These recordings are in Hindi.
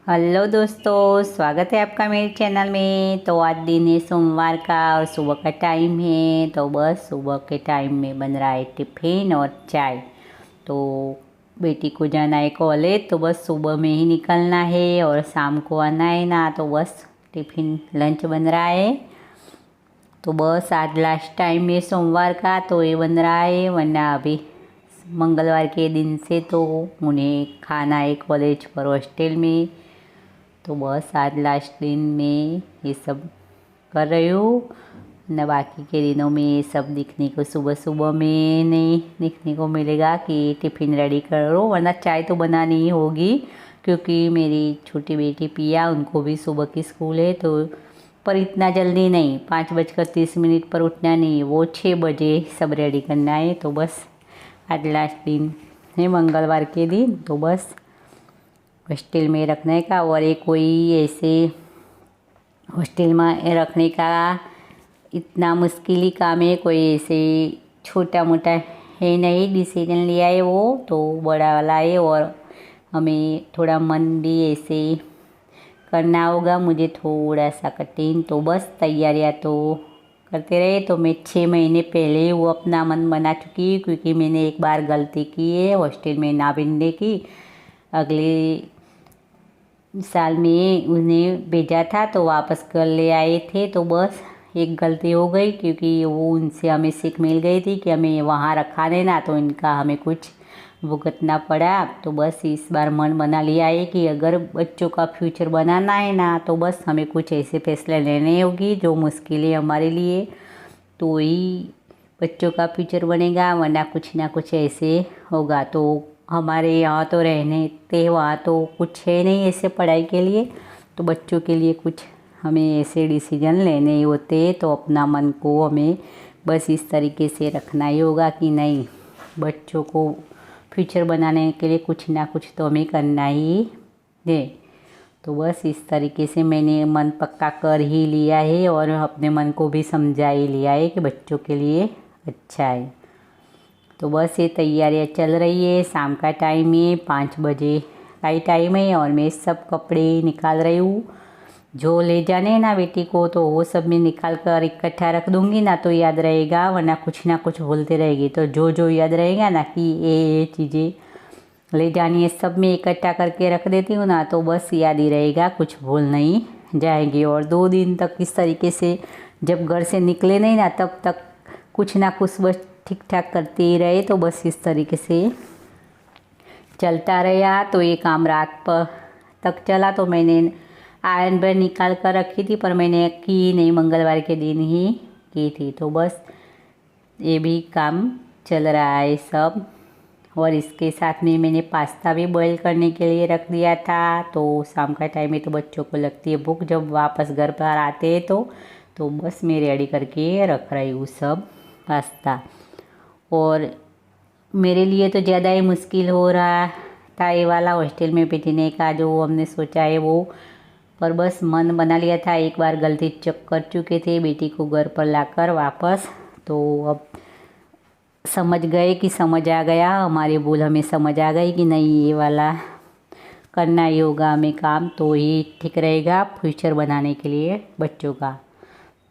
हेलो दोस्तों, स्वागत है आपका मेरे चैनल में। तो आज दिन है सोमवार का और सुबह का टाइम है। तो बस सुबह के टाइम में बन रहा है टिफ़िन और चाय। तो बेटी को जाना है कॉलेज, तो बस सुबह में ही निकलना है और शाम को आना है ना। तो बस टिफ़िन लंच बन रहा है। तो बस आज लास्ट टाइम है सोमवार का, तो ये बन रहा है, वरना अभी मंगलवार के दिन से तो उन्हें खाना है कॉलेज पर हॉस्टल में। तो बस आज लास्ट दिन में ये सब कर रही हूँ। न बाकी के दिनों में ये सब दिखने को सुबह सुबह में नहीं दिखने को मिलेगा कि टिफ़िन रेडी करो, वरना चाय तो बनानी ही होगी, क्योंकि मेरी छोटी बेटी पिया, उनको भी सुबह की स्कूल है। तो पर इतना जल्दी नहीं, 5:30 पर उठना नहीं, वो 6 बजे सब रेडी करना है। तो बस आज लास्ट दिन है मंगलवार के दिन, तो बस हॉस्टल में रखने का। और ये कोई ऐसे हॉस्टल में रखने का इतना मुश्किल ही काम है, कोई ऐसे छोटा मोटा है नहीं। डिसीजन लिया है वो तो बड़ा वाला है, और हमें थोड़ा मन भी ऐसे करना होगा, मुझे थोड़ा सा कठिन। तो बस तैयारियां तो करते रहे। तो मैं 6 महीने पहले वो अपना मन बना चुकी हूँ, क्योंकि मैंने एक बार गलती की है हॉस्टल में ना भेजने की। अगले साल में उन्हें भेजा था तो वापस कर ले आए थे। तो बस एक गलती हो गई, क्योंकि वो उनसे हमें सीख मिल गई थी कि हमें वहाँ रखा देना, तो इनका हमें कुछ भुगतना पड़ा। तो बस इस बार मन बना लिया है कि अगर बच्चों का फ्यूचर बनाना है ना, तो बस हमें कुछ ऐसे फैसले लेने होगी जो मुश्किलें हमारे लिए, तो ही बच्चों का फ्यूचर बनेगा, वरना कुछ ना कुछ ऐसे होगा। तो हमारे यहाँ तो रहने थे, वहाँ तो कुछ है नहीं ऐसे पढ़ाई के लिए, तो बच्चों के लिए कुछ हमें ऐसे डिसीजन लेने ही होते। तो अपना मन को हमें बस इस तरीके से रखना ही होगा कि नहीं, बच्चों को फ्यूचर बनाने के लिए कुछ ना कुछ तो हमें करना ही है। तो बस इस तरीके से मैंने मन पक्का कर ही लिया है, और अपने मन को भी समझा ही लिया है कि बच्चों के लिए अच्छा है। तो बस ये तैयारियां चल रही है। शाम का टाइम है, 5 बजे का ही टाइम है, और मैं सब कपड़े निकाल रही हूँ। जो ले जाने हैं ना बेटी को, तो वो सब मैं निकाल कर इकट्ठा रख दूँगी ना, तो याद रहेगा, वरना कुछ ना कुछ भूलते रहेगी। तो जो जो याद रहेगा ना कि ये चीज़ें ले जानी है, सब मैं इकट्ठा करके रख देती हूँ ना, तो बस याद ही रहेगा, कुछ भूल नहीं जाएगी। और 2 दिन तक इस तरीके से जब घर से निकले नहीं ना, तब तक कुछ ना कुछ बस ठीक ठाक करते ही रहे। तो बस इस तरीके से चलता रहा। तो ये काम रात पर तक चला। तो मैंने आयरन बैग निकाल कर रखी थी, पर मैंने की नहीं, मंगलवार के दिन ही की थी। तो बस ये भी काम चल रहा है सब। और इसके साथ में मैंने पास्ता भी बॉईल करने के लिए रख दिया था। तो शाम का टाइम में तो बच्चों को लगती है भूख, जब वापस घर पर आते हैं तो बस मैं रेडी करके रख रही हूँ सब पास्ता। और मेरे लिए तो ज़्यादा ही मुश्किल हो रहा था ये वाला हॉस्टल में भेजने का, जो हमने सोचा है वो। पर बस मन बना लिया था, एक बार गलती चेक कर चुके थे बेटी को घर पर लाकर वापस। तो अब समझ गए कि समझ आ गया, हमारी भूल हमें समझ आ गई कि नहीं, ये वाला करना ही होगा हमें काम, तो ही ठीक रहेगा फ्यूचर बनाने के लिए बच्चों का।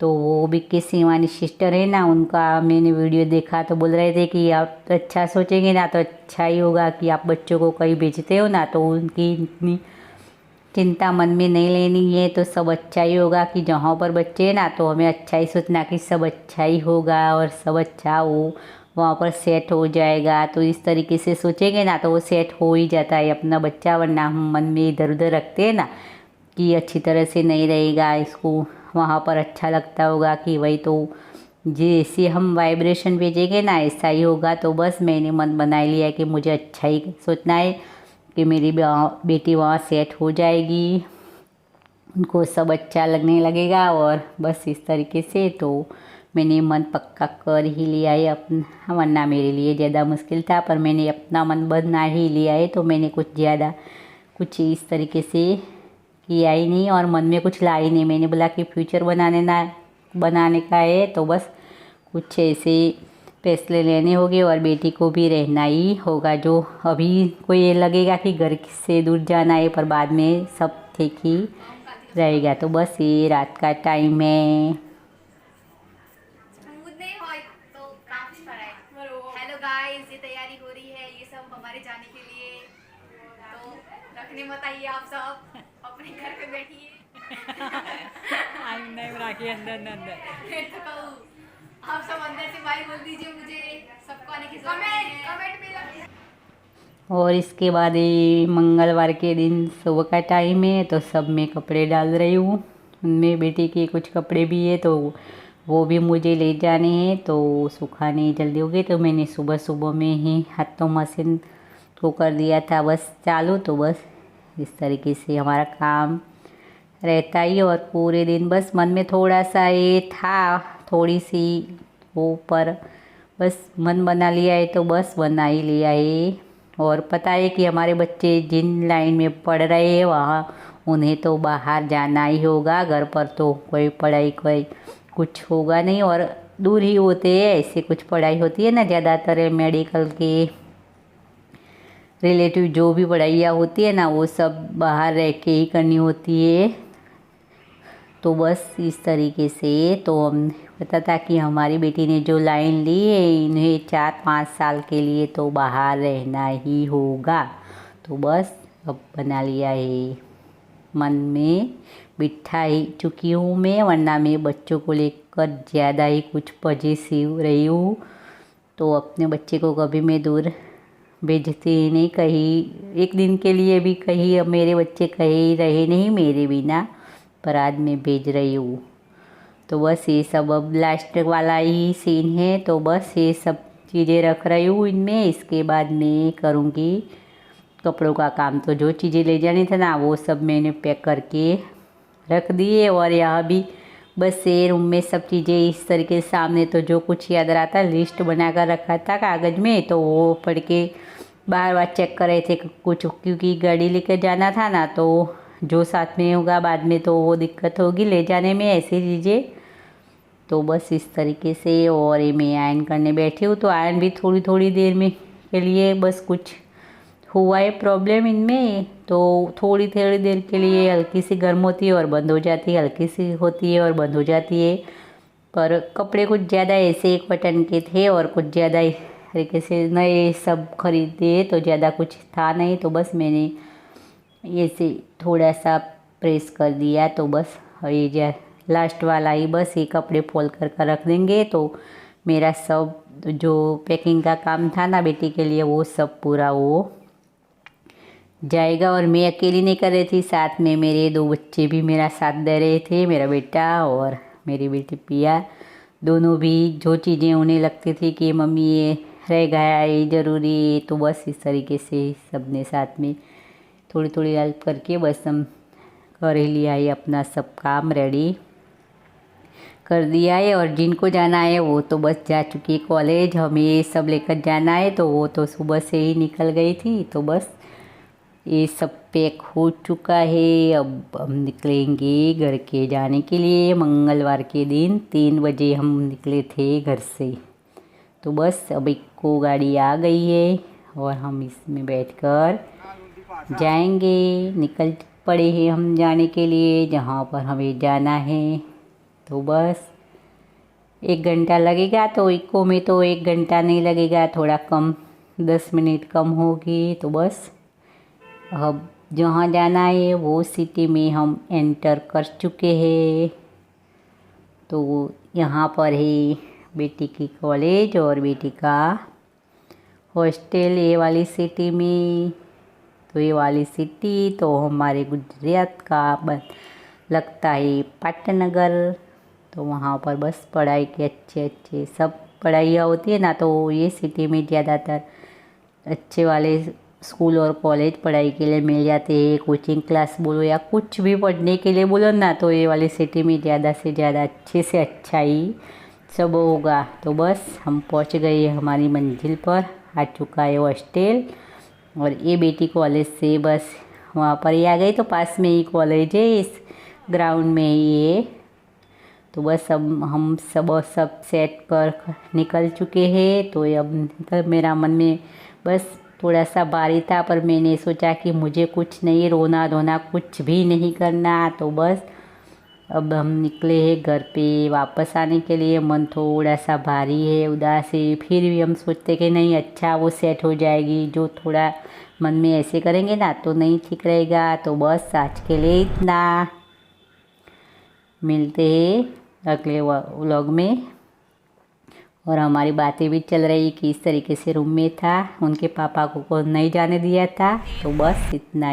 तो वो भी कि शिवानी सिस्टर है ना, उनका मैंने वीडियो देखा, तो बोल रहे थे कि आप अच्छा सोचेंगे ना तो अच्छा ही होगा, कि आप बच्चों को कहीं भेजते हो ना, तो उनकी इतनी चिंता मन में नहीं लेनी है, तो सब अच्छा ही होगा। कि जहाँ पर बच्चे हैं ना, तो हमें अच्छा ही सोचना कि सब अच्छा ही होगा और सब अच्छा हो, वहाँ पर सेट हो जाएगा। तो इस तरीके से सोचेंगे ना, तो वो सेट हो ही जाता है अपना बच्चा। वरना हम मन में इधर उधर रखते हैं ना कि अच्छी तरह से नहीं रहेगा, इसको वहाँ पर अच्छा लगता होगा, कि वही तो जैसे हम वाइब्रेशन भेजेंगे ना ऐसा ही होगा। तो बस मैंने मन बना लिया कि मुझे अच्छा ही सोचना है कि मेरी बेटी वहाँ सेट हो जाएगी, उनको सब अच्छा लगने लगेगा। और बस इस तरीके से तो मैंने मन पक्का कर ही लिया है अपना, वरना मेरे लिए ज़्यादा मुश्किल था, पर मैंने अपना मन बना ही लिया है। तो मैंने कुछ इस तरीके से किया ही नहीं, और मन में कुछ ला ही नहीं। मैंने बोला कि फ्यूचर बनाने का है, तो बस कुछ ऐसे फैसले लेने होंगे और बेटी को भी रहना ही होगा। जो अभी को ये लगेगा कि घर से दूर जाना है, पर बाद में सब ठीक ही रहेगा। तो बस ये रात का टाइम है। हेलो गाइस, ये तैयारी हो रही है, ये सब हमारे जाने के लिए। तो रखने मत आइए, आप सब अपने घर पे बैठिए। नहीं राखी अंदर अंदर आप सब अंदर से बाय बोल दीजिए, मुझे सबको आने की कमेंट में। और इसके बाद ये मंगलवार के दिन सुबह का टाइम है, तो सब में कपड़े डाल रही हूँ। उनमें बेटी के कुछ कपड़े भी है, तो वो भी मुझे ले जाने हैं, तो सुखाने जल्दी हो गए। तो मैंने सुबह सुबह में ही हाथों मशीन को कर दिया था बस चालू। तो बस इस तरीके से हमारा काम रहता ही। और पूरे दिन बस मन में थोड़ा सा ये था, थोड़ी सी वो, पर बस मन बना लिया है तो बस बना ही लिया है। और पता है कि हमारे बच्चे जिन लाइन में पढ़ रहे हैं वहाँ उन्हें तो बाहर जाना ही होगा, घर पर तो कोई पढ़ाई कोई कुछ होगा नहीं। और दूर ही होते हैं, ऐसे कुछ पढ़ाई होती है ना, ज़्यादातर मेडिकल के रिलेटिव जो भी पढ़ाइयाँ होती है ना, वो सब बाहर रह के ही करनी होती है। तो बस इस तरीके से तो हम पता था कि हमारी बेटी ने जो लाइन ली है, इन्हें 4-5 साल के लिए तो बाहर रहना ही होगा। तो बस अब बना लिया है, मन में बिठा ही चुकी हूँ मैं, वरना मैं बच्चों को लेकर ज़्यादा ही कुछ पॉजिटिव रही हूँ। तो अपने बच्चे को कभी मैं दूर भेजती नहीं, कहीं एक दिन के लिए भी कहीं मेरे बच्चे कहीं रहे नहीं मेरे बिना, पर आज मैं भेज रही हूँ। तो बस ये सब अब लास्ट वाला ही सीन है, तो बस ये सब चीज़ें रख रही हूँ इनमें। इसके बाद मैं करूँगी कपड़ों का काम। तो जो चीज़ें ले जानी थी ना, वो सब मैंने पैक करके रख दिए। और यहाँ भी बस ये रूम में सब चीज़ें इस तरीके से सामने, तो जो कुछ याद रहा था लिस्ट बना कर रखा था कागज़ में, तो वो पढ़ के बार बार चेक कर रहे थे कुछ, क्योंकि गाड़ी लेकर जाना था ना, तो जो साथ में होगा बाद में तो वो दिक्कत होगी ले जाने में ऐसी चीज़ें। तो बस इस तरीके से। और ये मैं आयरन करने बैठी हूँ, तो आयरन भी थोड़ी थोड़ी देर में के लिए बस कुछ हुआ है प्रॉब्लम इनमें, तो थोड़ी थोड़ी देर के लिए हल्की सी गर्म होती है और बंद हो जाती है, हल्की सी होती है और बंद हो जाती है। पर कपड़े कुछ ज़्यादा ऐसे एक बटन के थे और कुछ ज़्यादा इस तरीके से नए सब खरीदे, तो ज़्यादा कुछ था नहीं। तो बस मैंने ऐसे थोड़ा सा प्रेस कर दिया, तो बस ये लास्ट वाला ही बस ये कपड़े फोल्ड कर रख देंगे। तो मेरा सब जो पैकिंग का काम था ना बेटी के लिए, वो सब पूरा वो जाएगा। और मैं अकेली नहीं कर रही थी, साथ में मेरे 2 बच्चे भी मेरा साथ दे रहे थे, मेरा बेटा और मेरी बेटी पिया। दोनों भी जो चीज़ें उन्हें लगती थी कि मम्मी ये रह गया ये ज़रूरी, तो बस इस तरीके से सब ने साथ में थोड़ी थोड़ी हेल्प करके बस हम कर ही लिया है, अपना सब काम रेडी कर दिया है। और जिनको जाना है वो तो बस जा चुकी है कॉलेज, हमें ये सब लेकर जाना है, तो वो तो सुबह से ही निकल गई थी। तो बस ये सब पैक हो चुका है, अब हम निकलेंगे घर के जाने के लिए। मंगलवार के दिन 3 बजे हम निकले थे घर से। तो बस अब एक को गाड़ी आ गई है और हम इसमें बैठकर जाएंगे। निकल पड़े हैं हम जाने के लिए जहाँ पर हमें जाना है। तो बस 1 घंटा लगेगा, तो इको में तो 1 घंटा नहीं लगेगा, थोड़ा कम 10 मिनट कम होगी। तो बस अब जहाँ जाना है वो सिटी में हम एंटर कर चुके हैं। तो यहाँ पर है बेटी की कॉलेज और बेटी का हॉस्टल, ये वाली सिटी में। तो ये वाली सिटी तो हमारे गुजरात का लगता है पाटनगर। तो वहाँ पर बस पढ़ाई के अच्छे अच्छे सब पढ़ाइयाँ होती है ना, तो ये सिटी में ज़्यादातर अच्छे वाले स्कूल और कॉलेज पढ़ाई के लिए मिल जाते हैं। कोचिंग क्लास बोलो या कुछ भी पढ़ने के लिए बोलो ना, तो ये वाली सिटी में ज़्यादा से ज़्यादा अच्छे से अच्छा ही सब होगा। तो बस हम पहुँच गए हमारी मंजिल पर, आ चुका है हॉस्टल। और ये बेटी कॉलेज से बस वहाँ पर ही आ गई, तो पास में ही कॉलेज है, इस ग्राउंड में ही है। तो बस अब हम सब सेट कर निकल चुके हैं। तो अब मेरा मन में बस थोड़ा सा भारी था, पर मैंने सोचा कि मुझे कुछ नहीं रोना धोना कुछ भी नहीं करना। तो बस अब हम निकले हैं घर पे वापस आने के लिए। मन थोड़ा सा भारी है, उदास है, फिर भी हम सोचते कि नहीं अच्छा वो सेट हो जाएगी। जो थोड़ा मन में ऐसे करेंगे ना तो नहीं ठीक रहेगा। तो बस आज के लिए इतना, मिलते हैं अगले व्लॉग में। और हमारी बातें भी चल रही कि इस तरीके से रूम में था, उनके पापा को नहीं जाने दिया था। तो बस इतना।